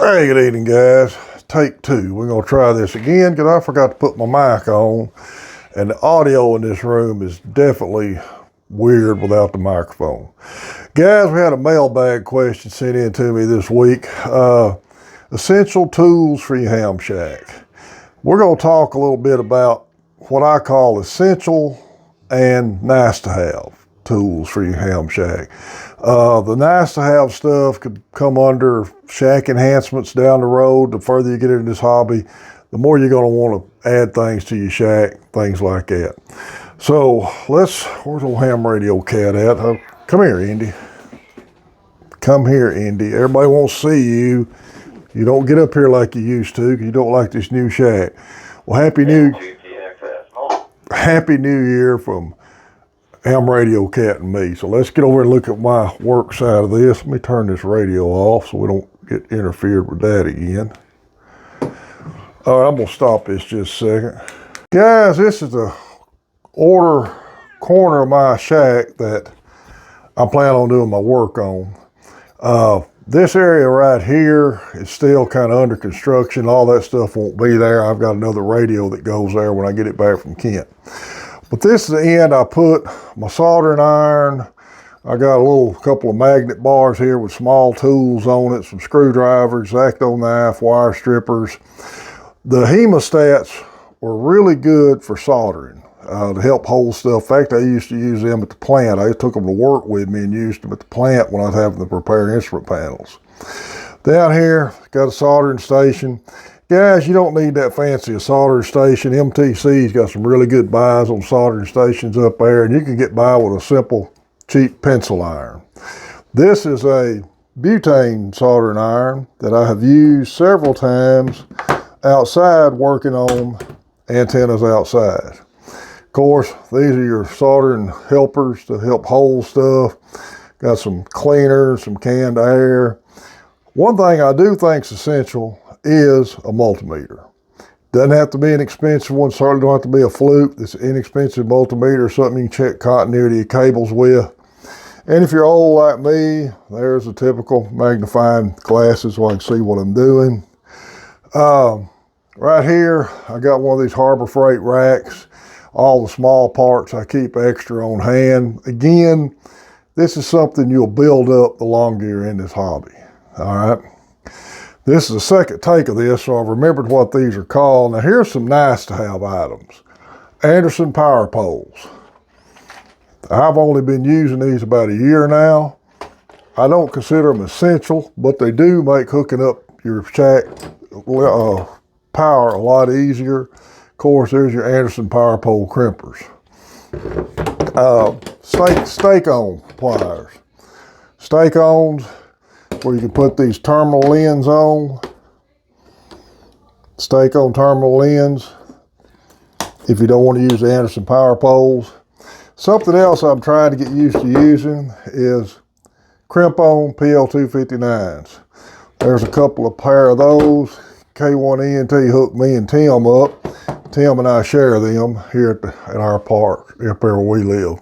Hey, good evening, guys. Take two. We're going to try this again because I forgot to put my mic on, and the audio in this room is definitely weird without the microphone. Guys, we had a mailbag question sent in to me this week. Essential tools for your ham shack. We're going to talk a little bit about what I call essential and nice to have tools for your ham shack. The nice to have stuff could come under shack enhancements down the road. The further you get into this hobby, the more you're going to want to add things to your shack, things like that. So where's old ham radio cat at? Come here, Indy. Come here, Indy. Everybody wants to see you. You don't get up here like you used to because you don't like this new shack. Well, Happy New Year from Ham Radio Cat and me. So let's get over and look at my work side of this. Let me turn this radio off so we don't get interfered with that again. All right, I'm going to stop this just a second. Guys, this is the outer corner of my shack that I'm planning on doing my work on. This area right here is still kind of under construction. All that stuff won't be there. I've got another radio that goes there when I get it back from Kent. But this is the end. I put my soldering iron. I got a couple of magnet bars here with small tools on it, some screwdrivers, X-Acto knife, wire strippers. The hemostats were really good for soldering to help hold stuff. In fact, I used to use them at the plant. I took them to work with me and used them at the plant when I was having to prepare instrument panels. Down here, got a soldering station. Guys, you don't need that fancy a soldering station. MTC's got some really good buys on soldering stations up there, and you can get by with a simple, cheap pencil iron. This is a butane soldering iron that I have used several times outside working on antennas outside. Of course, these are your soldering helpers to help hold stuff. Got some cleaners, some canned air. One thing I do think is essential is a multimeter. Doesn't have to be an expensive one, certainly don't have to be a Fluke. It's an inexpensive multimeter, something you can check continuity of cables with. And if you're old like me, there's a typical magnifying glasses so I can see what I'm doing. Right here, I got one of these Harbor Freight racks. All the small parts I keep extra on hand. Again, this is something you'll build up the longer you're in this hobby. All right. This is the second take of this, so I've remembered what these are called. Now here's some nice to have items. Anderson power poles. I've only been using these about a year now. I don't consider them essential, but they do make hooking up your shack power a lot easier. Of course, there's your Anderson power pole crimpers. Stake-on pliers. Stake-ons where you can put these terminal lens on. Stake-on terminal lens if you don't want to use the Anderson power poles. Something else I'm trying to get used to using is crimp-on PL259s. There's a couple of pair of those. K1ENT hooked me and Tim up. Tim and I share them here at our park, up there where we live.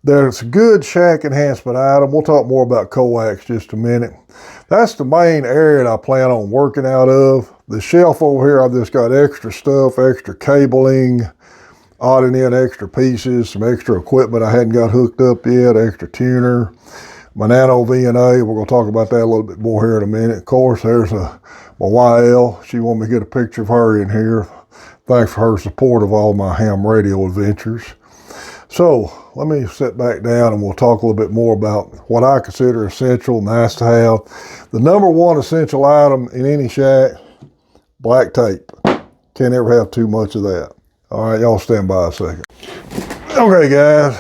There's a good shack enhancement item. We'll talk more about coax just a minute. That's the main area that I plan on working out of. The shelf over here, I've just got extra stuff, extra cabling, odding in extra pieces, some extra equipment I hadn't got hooked up yet, extra tuner, my Nano VNA. We're going to talk about that a little bit more here in a minute. Of course, there's my YL. She wanted me to get a picture of her in here. Thanks for her support of all my ham radio adventures. So let me sit back down and we'll talk a little bit more about what I consider essential, nice to have. The number one essential item in any shack, black tape. Can't ever have too much of that. All right, y'all stand by a second. Okay, guys.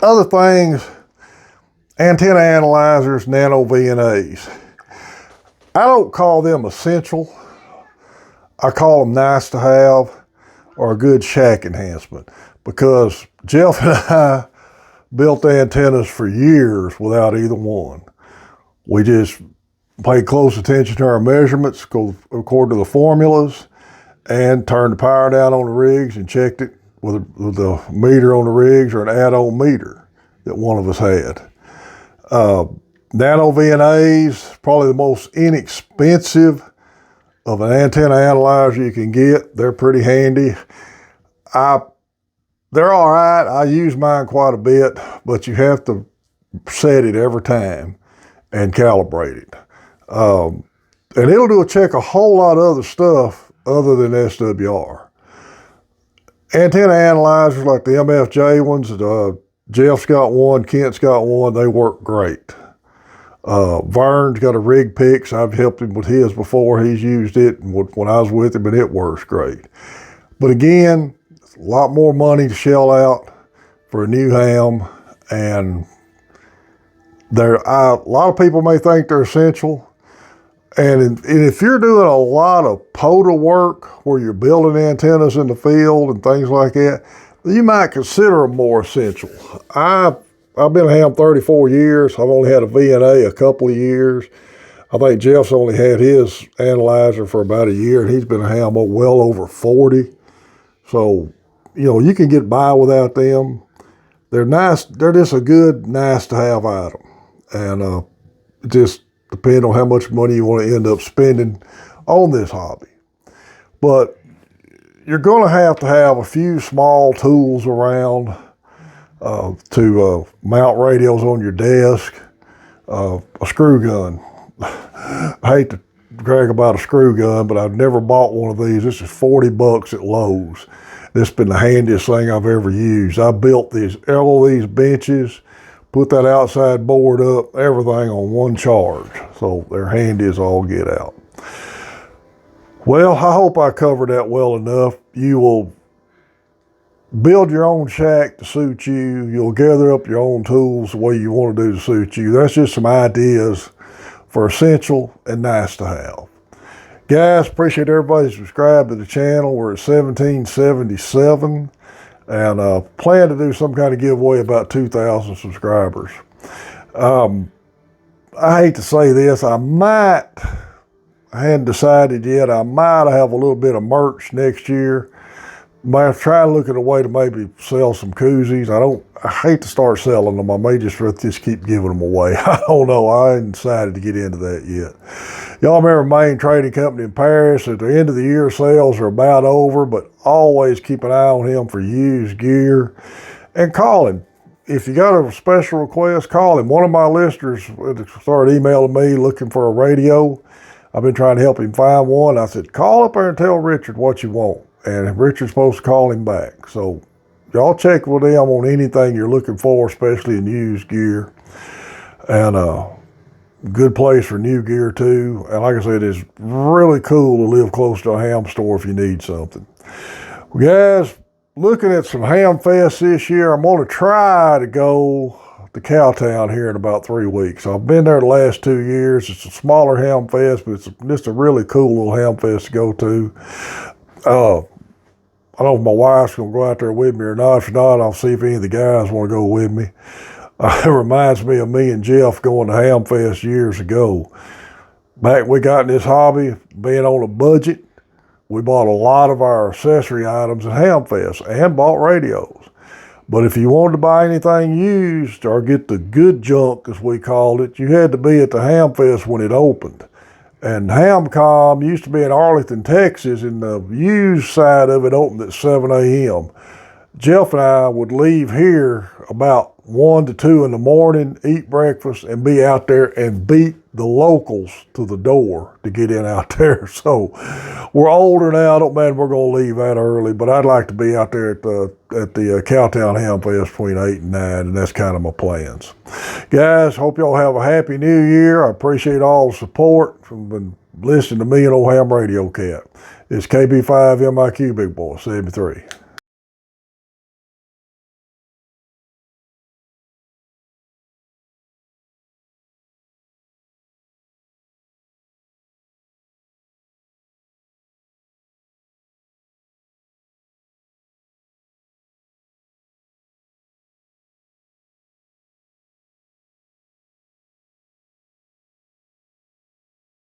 Other things, antenna analyzers, nano VNAs. I don't call them essential. I call them nice to have or a good shack enhancement, because Jeff and I built antennas for years without either one. We just paid close attention to our measurements, go according to the formulas, and turned the power down on the rigs and checked it with the meter on the rigs or an add-on meter that one of us had. Nano VNAs, probably the most inexpensive of an antenna analyzer you can get. They're pretty handy. They're all right. I use mine quite a bit, but you have to set it every time and calibrate it. And it'll do a check a whole lot of other stuff other than SWR. Antenna analyzers like the MFJ ones, Jeff's got one, Kent's got one, they work great. Vern's got a Rig Pix. I've helped him with his before. He's used it when I was with him, and it works great. But again, it's a lot more money to shell out for a new ham, and a lot of people may think they're essential. And if you're doing a lot of POTA work where you're building antennas in the field and things like that, you might consider them more essential. I've been a ham 34 years. I've only had a VNA a couple of years. I think Jeff's only had his analyzer for about a year, and he's been a ham well over 40. So, you can get by without them. They're nice. They're just a good, nice to have item. And it just depends on how much money you want to end up spending on this hobby. But you're going to have a few small tools around to mount radios on your desk, a screw gun. I hate to brag about a screw gun, but I've never bought one of these. This is $40 at Lowe's. This has been the handiest thing I've ever used. I built all these benches, put that outside board up, everything on one charge. So they're handy as all get out. Well, I hope I covered that well enough. You will build your own shack to suit you. You'll gather up your own tools the way you want to do to suit you. That's just some ideas for essential and nice to have. Guys, appreciate everybody subscribed to the channel. We're at 1777 and plan to do some kind of giveaway about 2,000 subscribers. I hate to say this, I hadn't decided yet, I might have a little bit of merch next year. Might try to look at a way to maybe sell some koozies. I hate to start selling them. I may just keep giving them away. I don't know. I ain't decided to get into that yet. Y'all remember Main Trading Company in Paris? At the end of the year, sales are about over, but always keep an eye on him for used gear. And call him. If you got a special request, call him. One of my listeners started emailing me looking for a radio. I've been trying to help him find one. I said, call up there and tell Richard what you want. And Richard's supposed to call him back. So y'all check with them on anything you're looking for, especially in used gear. And good place for new gear too. And like I said, it's really cool to live close to a ham store if you need something. Well, guys, looking at some ham fests this year, I'm going to try to go to Cowtown here in about 3 weeks. I've been there the last 2 years. It's a smaller ham fest, but it's just a really cool little ham fest to go to. I don't know if my wife's going to go out there with me or not. If not, I'll see if any of the guys want to go with me. It reminds me of me and Jeff going to Ham Fest years ago. Back we got in this hobby, being on a budget, we bought a lot of our accessory items at Ham Fest and bought radios. But if you wanted to buy anything used or get the good junk, as we called it, you had to be at the Ham Fest when it opened. And Hamcom used to be in Arlington, Texas, and the used side of it opened at 7 a.m. Jeff and I would leave here about 1 to 2 in the morning, eat breakfast, and be out there and beat the locals to the door to get in out there. So we're older now. I don't imagine we're going to leave that early, but I'd like to be out there at the Cowtown Ham Fest between 8 and 9, and that's kind of my plans. Guys, hope y'all have a happy new year. I appreciate all the support from listening to me and old Ham Radio Cat. It's KB5 MIQ Big Boy 73.